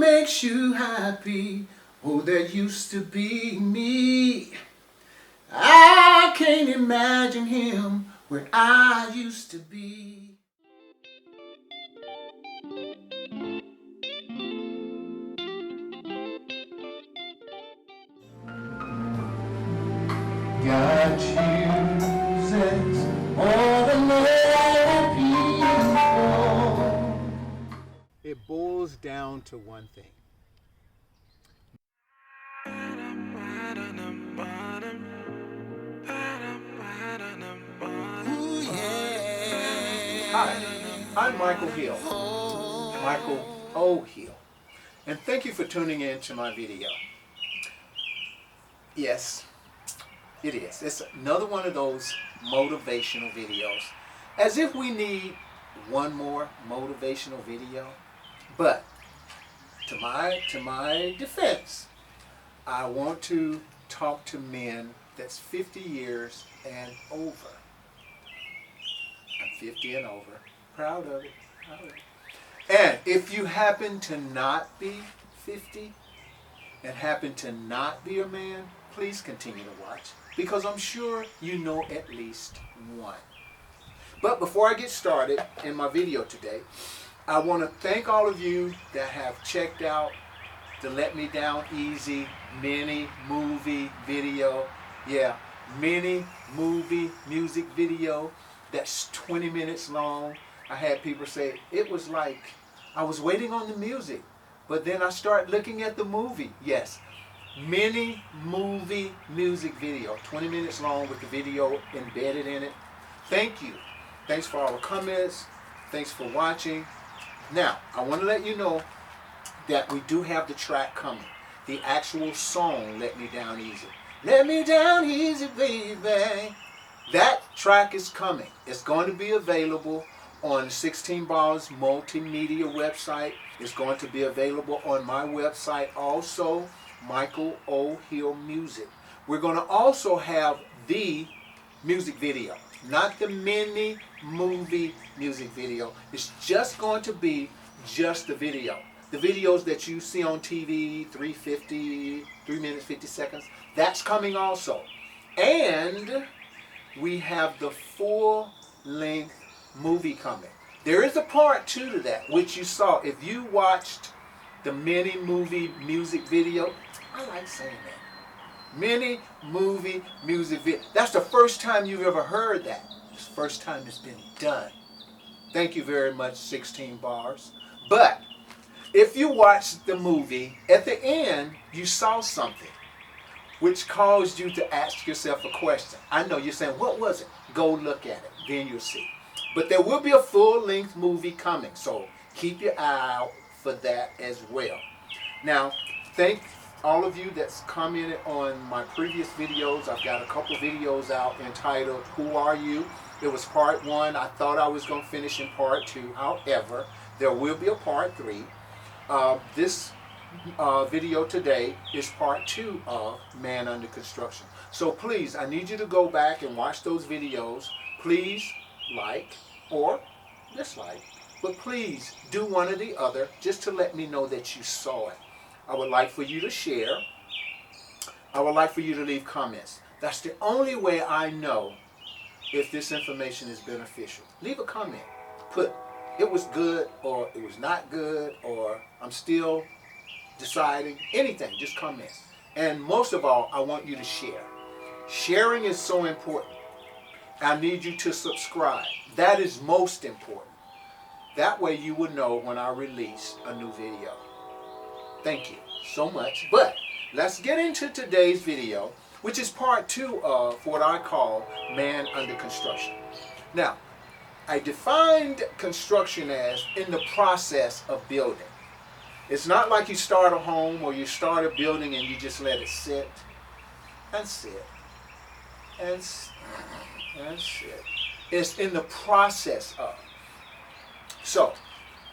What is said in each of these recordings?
makes you happy? Oh, there used to be me. I can't imagine him where I used to be. God chooses ordinary people. It boils down to one thing. Ooh, yeah. Hi, I'm Michael Hill, Michael O. Hill, and thank you for tuning in to my video. Yes, it is. It's another one of those motivational videos. As if we need one more motivational video. But to my defense, I want to talk to men that's 50 years and over. I'm 50 and over. Proud of it. Proud of it. And if you happen to not be 50 and happen to not be a man, please continue to watch, because I'm sure you know at least one. But before I get started in my video today, I want to thank all of you that have checked out the Let Me Down Easy mini movie video. Yeah, mini movie music video that's 20 minutes long. I had people say it was like I was waiting on the music, but then I started looking at the movie. Yes, mini movie music video, 20 minutes long with the video embedded in it. Thank you. Thanks for all the comments. Thanks for watching. Now, I want to let you know that we do have the track coming. The actual song, Let Me Down Easy. Let me down easy, baby. That track is coming. It's going to be available on 16 Bars multimedia website. It's going to be available on my website also, Michael O. Hill Music. We're going to also have the music video, not the mini movie music video. It's just going to be just the video. The videos that you see on TV, 3 minutes, 50 seconds, that's coming also. And we have the full-length movie coming. There is a part 2 to that, which you saw. If you watched the mini movie music video, I like saying that. Mini movie music video. That's the first time you've ever heard that. It's the first time it's been done. Thank you very much, 16 Bars. But if you watched the movie, at the end, you saw something which caused you to ask yourself a question. I know you're saying, what was it? Go look at it. Then you'll see. But there will be a full-length movie coming, so keep your eye out for that as well. Now, thank all of you that's commented on my previous videos. I've got a couple videos out entitled, Who Are You? It was part 1. I thought I was going to finish in part 2. However, there will be a part 3. This video today is part 2 of Man Under Construction. So please, I need you to go back and watch those videos. Please like or dislike, but please do one or the other just to let me know that you saw it. I would like for you to share. I would like for you to leave comments. That's the only way I know if this information is beneficial. Leave a comment. Put it was good or it was not good or I'm still deciding. Anything, just comment. And most of all, I want you to share. Sharing is so important. I need you to subscribe. That is most important. That way you will know when I release a new video. Thank you so much. But let's get into today's video, which is part 2 of what I call Man Under Construction. Now, I defined construction as in the process of building. It's not like you start a home or you start a building and you just let it sit and sit and sit and sit. It's in the process of. So,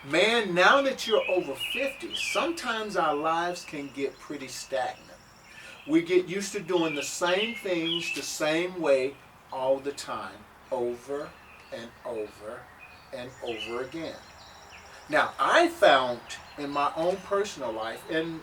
man, now that you're over 50, sometimes our lives can get pretty stagnant. We get used to doing the same things the same way all the time, over and over and over again. Now, I found in my own personal life, and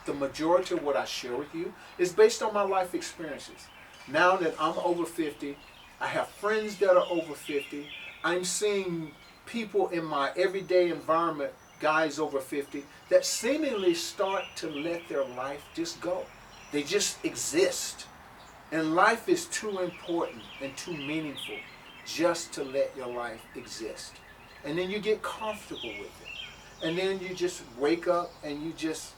the majority of what I share with you is based on my life experiences. Now that I'm over 50, I have friends that are over 50. I'm seeing people in my everyday environment, guys over 50, that seemingly start to let their life just go. They just exist. And life is too important and too meaningful just to let your life exist. And then you get comfortable with it. And then you just wake up and you just,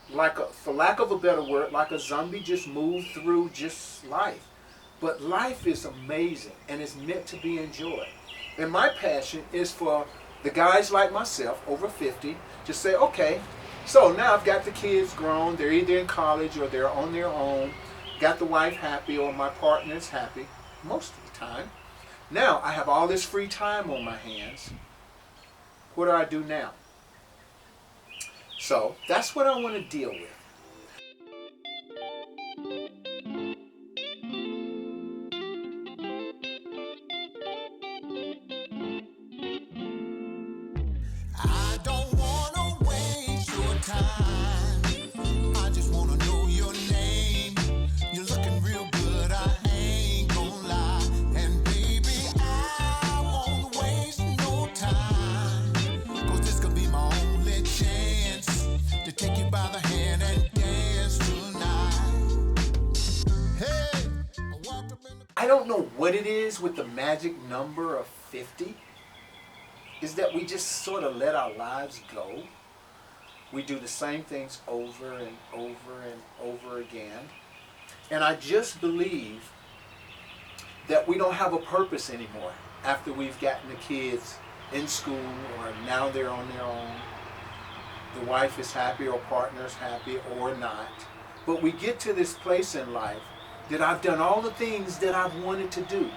for lack of a better word, like a zombie, just move through just life. But life is amazing and it's meant to be enjoyed. And my passion is for the guys like myself, over 50, to say, okay, so now I've got the kids grown, they're either in college or they're on their own, got the wife happy or my partner's happy, most of the time. Now I have all this free time on my hands. What do I do now? So that's what I want to deal with. I don't wanna waste your time. I just wanna know your name. You're looking real good, I ain't gonna lie. And baby, I won't waste no time. 'Cause this could be my only chance to take you by the hand and dance tonight. Hey, I walked up in the I don't know what it is with the magic number of 50. Is that we just sort of let our lives go. We do the same things over and over and over again. And I just believe that we don't have a purpose anymore after we've gotten the kids in school or now they're on their own. The wife is happy or partner's happy or not. But we get to this place in life that I've done all the things that I've wanted to do.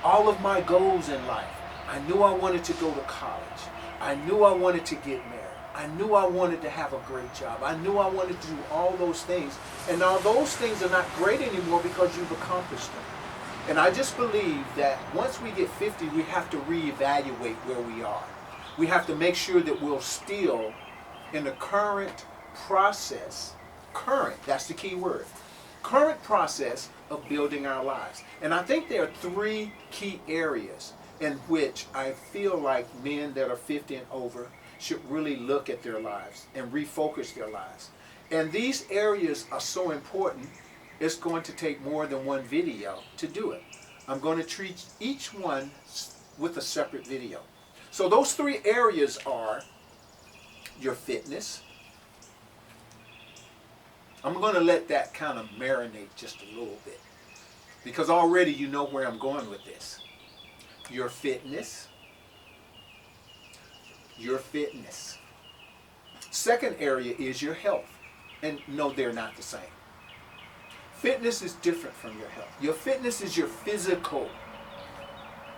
All of my goals in life. I knew I wanted to go to college. I knew I wanted to get married. I knew I wanted to have a great job. I knew I wanted to do all those things. And now those things are not great anymore because you've accomplished them. And I just believe that once we get 50, we have to reevaluate where we are. We have to make sure that we're still in the current process. Current, that's the key word. Current process of building our lives. And I think there are three key areas in which I feel like men that are 50 and over should really look at their lives and refocus their lives. And these areas are so important, it's going to take more than one video to do it. I'm going to treat each one with a separate video. So those three areas are your fitness. I'm going to let that kind of marinate just a little bit because already you know where I'm going with this. Your fitness. Your fitness. Second area is your health. And no, they're not the same. Fitness is different from your health. Your fitness is your physical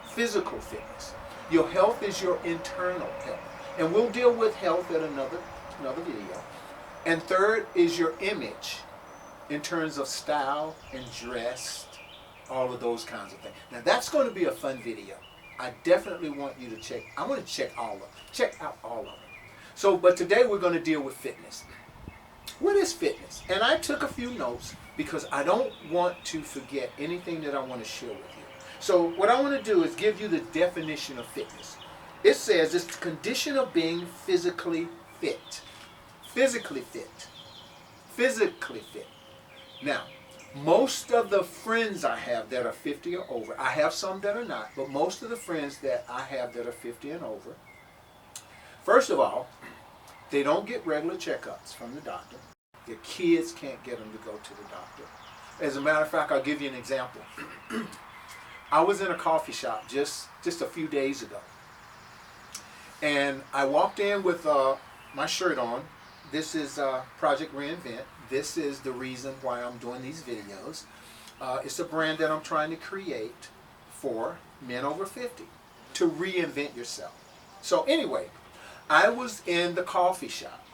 fitness. Your health is your internal health. And we'll deal with health at another video. And third is your image in terms of style and dress, all of those kinds of things. Now that's going to be a fun video. I definitely want you to check. I want to check out all of them. So, but today we're going to deal with fitness. What is fitness? And I took a few notes because I don't want to forget anything that I want to share with you. So what I want to do is give you the definition of fitness. It says it's the condition of being physically fit. Physically fit. Physically fit. Now, most of the friends I have that are 50 or over, I have some that are not, but most of the friends that I have that are 50 and over, first of all, they don't get regular checkups from the doctor. Their kids can't get them to go to the doctor. As a matter of fact, I'll give you an example. I was in a coffee shop just a few days ago, and I walked in with my shirt on. This is Project Reinvent. This is the reason why I'm doing these videos. It's a brand that I'm trying to create for men over 50 to reinvent yourself. So anyway, I was in the coffee shop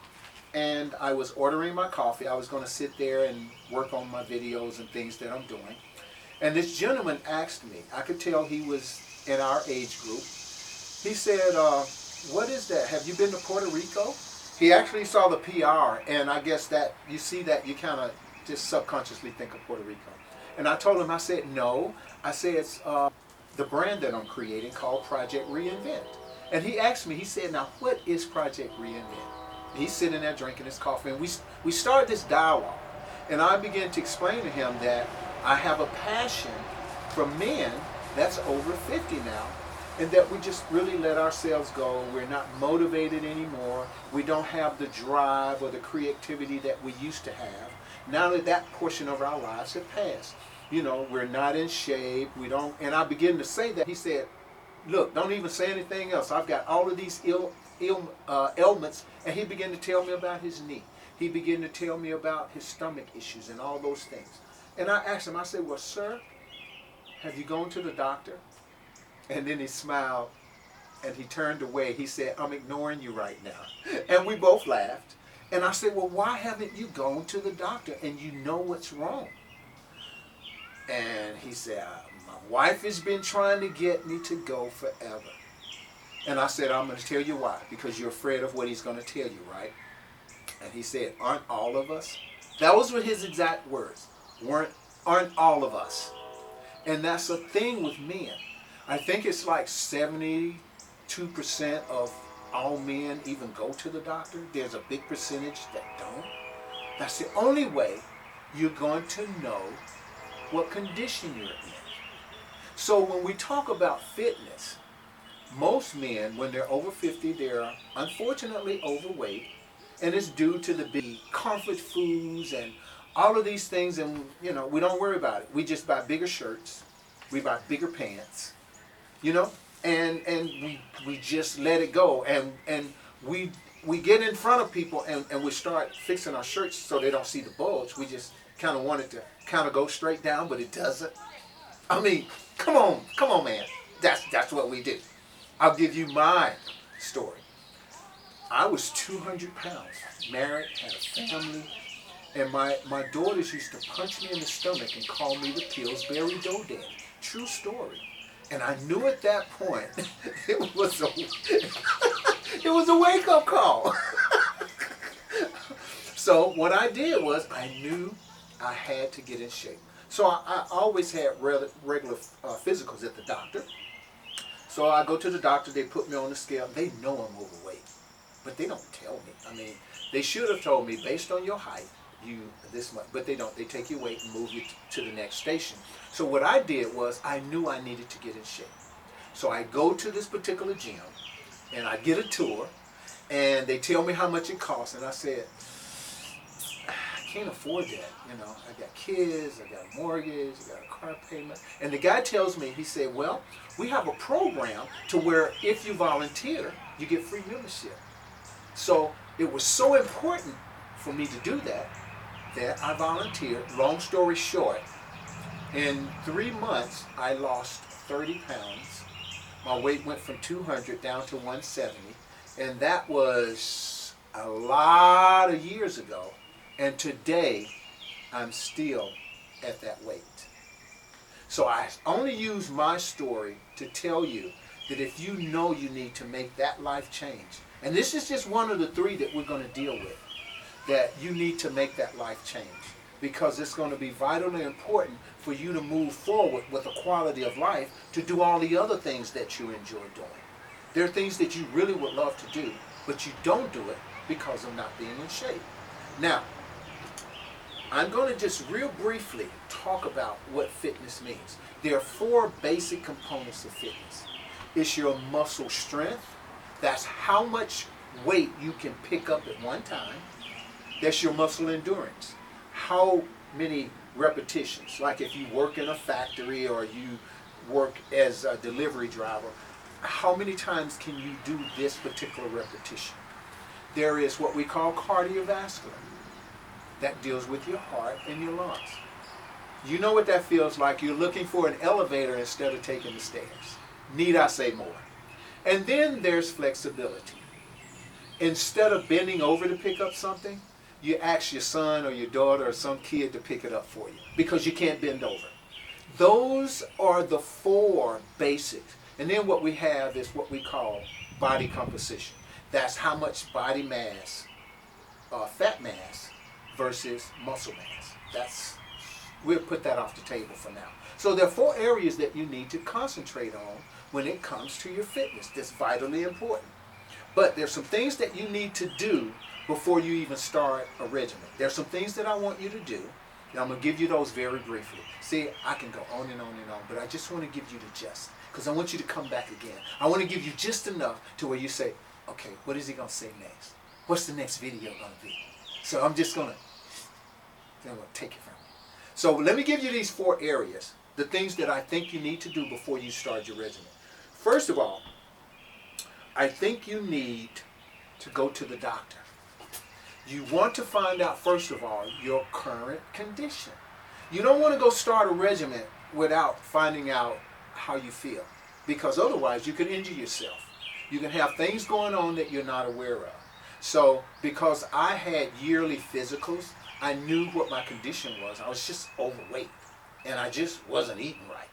and I was ordering my coffee. I was going to sit there and work on my videos and things that I'm doing. And this gentleman asked me, I could tell he was in our age group. He said, what is that? Have you been to Puerto Rico? He actually saw the PR, and I guess that you see that you kind of just subconsciously think of Puerto Rico. And I told him, I said, no. I said, it's the brand that I'm creating called Project Reinvent. And he asked me, he said, now what is Project Reinvent? And he's sitting there drinking his coffee, and we started this dialogue. And I began to explain to him that I have a passion for men that's over 50 now, and that we just really let ourselves go. We're not motivated anymore. We don't have the drive or the creativity that we used to have. Now that that portion of our lives have passed. You know, we're not in shape. We don't, and I began to say that. He said, look, don't even say anything else. I've got all of these ailments. And he began to tell me about his knee. He began to tell me about his stomach issues and all those things. And I asked him, I said, well, sir, have you gone to the doctor? And then he smiled and he turned away. He said, I'm ignoring you right now. And we both laughed. And I said, well, why haven't you gone to the doctor and you know what's wrong? And he said, my wife has been trying to get me to go forever. And I said, I'm going to tell you why. Because you're afraid of what he's going to tell you, right? And he said, aren't all of us? That was his exact words. Aren't all of us? And that's a thing with men. I think it's like 72% of all men even go to the doctor. There's a big percentage that don't. That's the only way you're going to know what condition you're in. So when we talk about fitness, most men, when they're over 50, they're unfortunately overweight, and it's due to the big comfort foods and all of these things, and you know, we don't worry about it. We just buy bigger shirts, we buy bigger pants, you know, and we just let it go, and we get in front of people and we start fixing our shirts so they don't see the bulge. We just kind of want it to kind of go straight down, but it doesn't. I mean, come on, man. That's what we do. I'll give you my story. I was 200 pounds, married, had a family, and my daughters used to punch me in the stomach and call me the Pillsbury Dough Daddy. True story. And I knew at that point it was a wake-up call. So what I did was I knew I had to get in shape. So I always had regular physicals at the doctor. So I go to the doctor, they put me on the scale. They know I'm overweight, but they don't tell me. I mean, they should have told me based on your height, you this much, but they don't. They take your weight and move you to the next station. So what I did was I knew I needed to get in shape. So I go to this particular gym and I get a tour and they tell me how much it costs, and I said, I can't afford that. You know, I got kids, I got a mortgage, I got a car payment. And the guy tells me, he said, well, we have a program to where if you volunteer, you get free membership. So it was so important for me to do that I volunteered. Long story short, in 3 months, I lost 30 pounds. My weight went from 200 down to 170. And that was a lot of years ago. And today, I'm still at that weight. So I only use my story to tell you that if you know you need to make that life change, and this is just one of the 3 that we're going to deal with, that you need to make that life change, because it's going to be vitally important for you to move forward with a quality of life to do all the other things that you enjoy doing. There are things that you really would love to do, but you don't do it because of not being in shape. Now, I'm going to just real briefly talk about what fitness means. There are 4 basic components of fitness. It's your muscle strength. That's how much weight you can pick up at one time. That's your muscle endurance. How many repetitions? Like if you work in a factory or you work as a delivery driver, how many times can you do this particular repetition? There is what we call cardiovascular. That deals with your heart and your lungs. You know what that feels like. You're looking for an elevator instead of taking the stairs. Need I say more? And then there's flexibility. Instead of bending over to pick up something, you ask your son or your daughter or some kid to pick it up for you because you can't bend over. Those are the 4 basics. And then what we have is what we call body composition. That's how much body mass, fat mass versus muscle mass. We'll put that off the table for now. So there are 4 areas that you need to concentrate on when it comes to your fitness. That's vitally important. But there's some things that you need to do before you even start a regimen. There's some things that I want you to do, and I'm going to give you those very briefly. See, I can go on and on and on, but I just want to give you the gist, because I want you to come back again. I want to give you just enough to where you say, okay, what is he going to say next? What's the next video going to be? So I'm just going to take it from you. So let me give you these 4 areas, the things that I think you need to do before you start your regimen. First of all, I think you need to go to the doctor. You want to find out, first of all, your current condition. You don't want to go start a regimen without finding out how you feel, because otherwise you can injure yourself. You can have things going on that you're not aware of. So because I had yearly physicals, I knew what my condition was. I was just overweight, and I just wasn't eating right.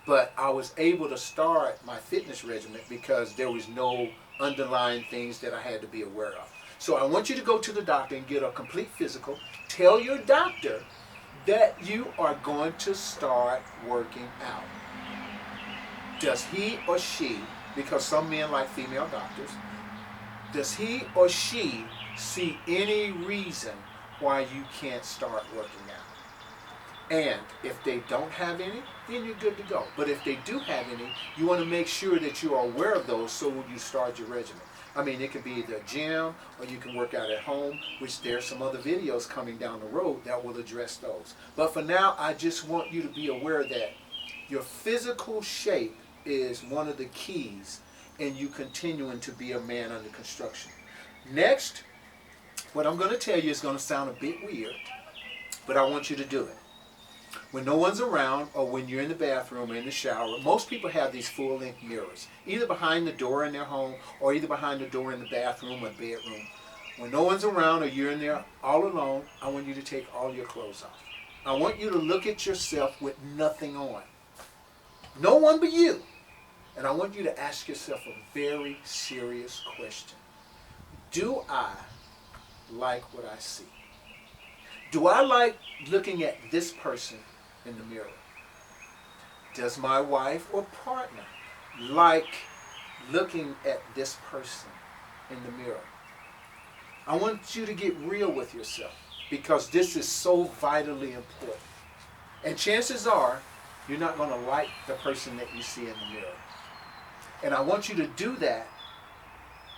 But I was able to start my fitness regimen because there was no underlying things that I had to be aware of. So I want you to go to the doctor and get a complete physical. Tell your doctor that you are going to start working out. Does he or she, because some men like female doctors, does he or she see any reason why you can't start working out? And if they don't have any, then you're good to go. But if they do have any, you want to make sure that you are aware of those so when you start your regimen. I mean, it could be the gym, or you can work out at home, which there's some other videos coming down the road that will address those. But for now, I just want you to be aware that your physical shape is one of the keys in you continuing to be a man under construction. Next, what I'm going to tell you is going to sound a bit weird, but I want you to do it. When no one's around, or when you're in the bathroom or in the shower, most people have these full-length mirrors, either behind the door in their home or either behind the door in the bathroom or bedroom. When no one's around or you're in there all alone, I want you to take all your clothes off. I want you to look at yourself with nothing on. No one but you. And I want you to ask yourself a very serious question. Do I like what I see? Do I like looking at this person in the mirror? Does my wife or partner like looking at this person in the mirror? I want you to get real with yourself, because this is so vitally important. And chances are you're not going to like the person that you see in the mirror. And I want you to do that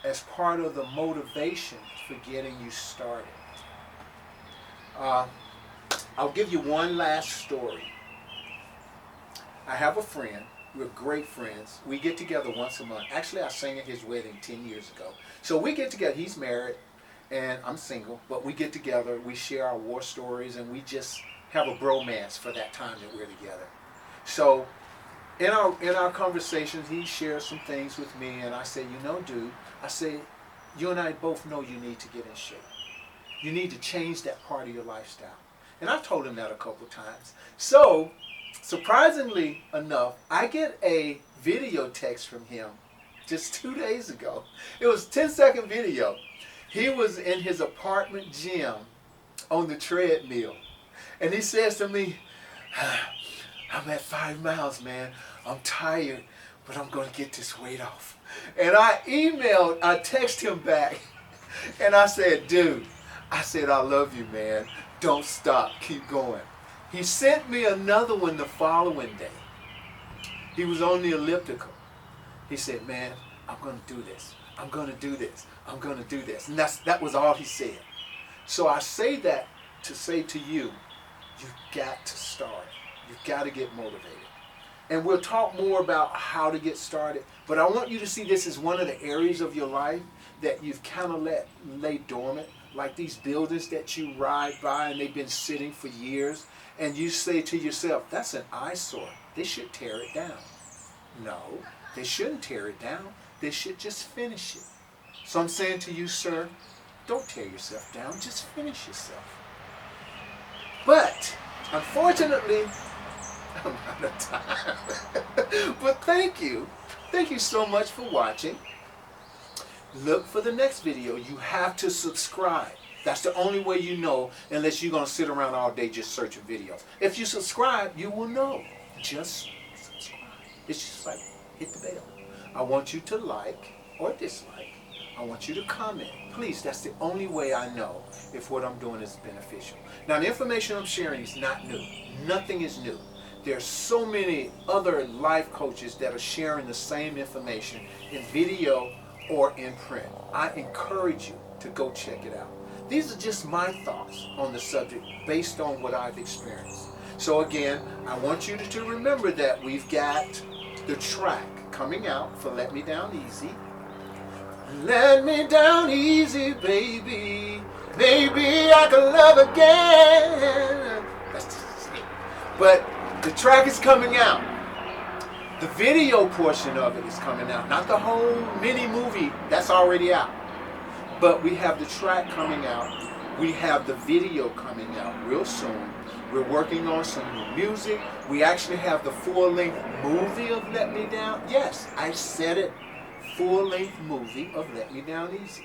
as part of the motivation for getting you started. I'll give you one last story. I have a friend. We're great friends. We get together once a month. Actually, I sang at his wedding 10 years ago. So we get together. He's married, and I'm single. But we get together. We share our war stories, and we just have a bromance for that time that we're together. So in our conversations, he shares some things with me, and I say, you know, dude, I say, you and I both know you need to get in shape. You need to change that part of your lifestyle. And I've told him that a couple times. So, surprisingly enough, I get a video text from him just 2 days ago. It was a 10-second video. He was in his apartment gym on the treadmill. And he says to me, I'm at 5 miles, man. I'm tired, but I'm going to get this weight off. And I text him back, and I said, dude, I said, I love you, man. Don't stop. Keep going. He sent me another one the following day. He was on the elliptical. He said, man, I'm going to do this. I'm going to do this. I'm going to do this. And that was all he said. So I say that to say to you, you've got to start. You've got to get motivated. And we'll talk more about how to get started. But I want you to see this as one of the areas of your life that you've kind of let lay dormant. Like these buildings that you ride by and they've been sitting for years. And you say to yourself, that's an eyesore. They should tear it down. No, they shouldn't tear it down. They should just finish it. So I'm saying to you, sir, don't tear yourself down. Just finish yourself. But, unfortunately, I'm out of time. But thank you. Thank you so much for watching. look for the next video. You have to subscribe. That's the only way you know, unless you're going to sit around all day just searching videos. If you subscribe, you will know. Just subscribe. It's just like hit the bell. I want you to like or dislike. I want you to comment. Please, that's the only way I know if what I'm doing is beneficial. Now, the information I'm sharing is not new. Nothing is new. There's so many other life coaches that are sharing the same information in video or in print. I encourage you to go check it out. These are just my thoughts on the subject based on what I've experienced. So again, I want you to remember that we've got the track coming out for Let Me Down Easy. Let me down easy, baby. Maybe I can love again. That's just it. But the track is coming out. The video portion of it is coming out. Not the whole mini movie. That's already out. But we have the track coming out. We have the video coming out real soon. We're working on some new music. We actually have the full-length movie of Let Me Down. Yes, I said it. Full-length movie of Let Me Down Easy.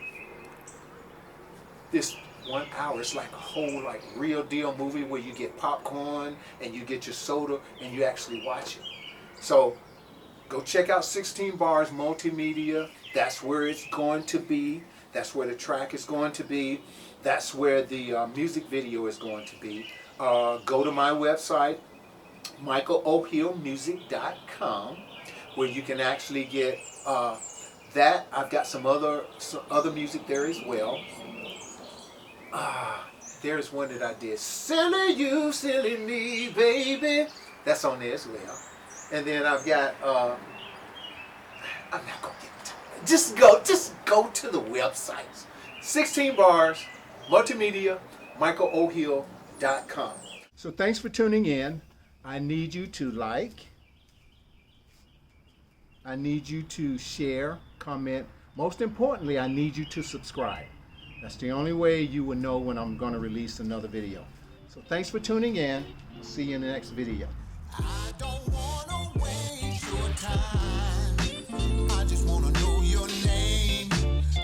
This 1 hour, it's like a whole real deal movie where you get popcorn and you get your soda and you actually watch it. So go check out 16 Bars Multimedia. That's where it's going to be. That's where the track is going to be. That's where the music video is going to be. Go to my website, michaelohillmusic.com, where you can actually get that. I've got some other music there as well. There's one that I did. Silly you, silly me, baby. That's on there as well. And then I've got, I'm not going to get into it. Just go to the websites. 16 Bars, Multimedia, michaelohillmusic.com. So thanks for tuning in. I need you to like. I need you to share, comment. Most importantly, I need you to subscribe. That's the only way you will know when I'm going to release another video. So thanks for tuning in. I'll see you in the next video. I don't wanna waste your time. I just wanna know your name.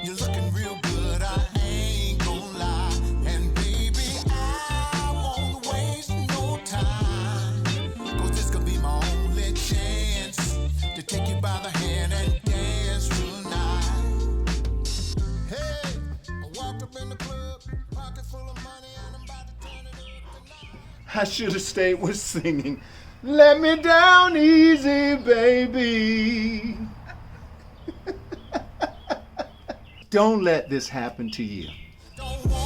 You're looking real good, I ain't gonna lie. And baby, I won't waste no time. 'Cause this could be my only chance to take you by the hand and dance real nice. Hey, I walked up in the club, pocket full of money, and I'm about to turn it up tonight. I should have stayed with singing. Let me down easy, baby. Don't let this happen to you. Don't want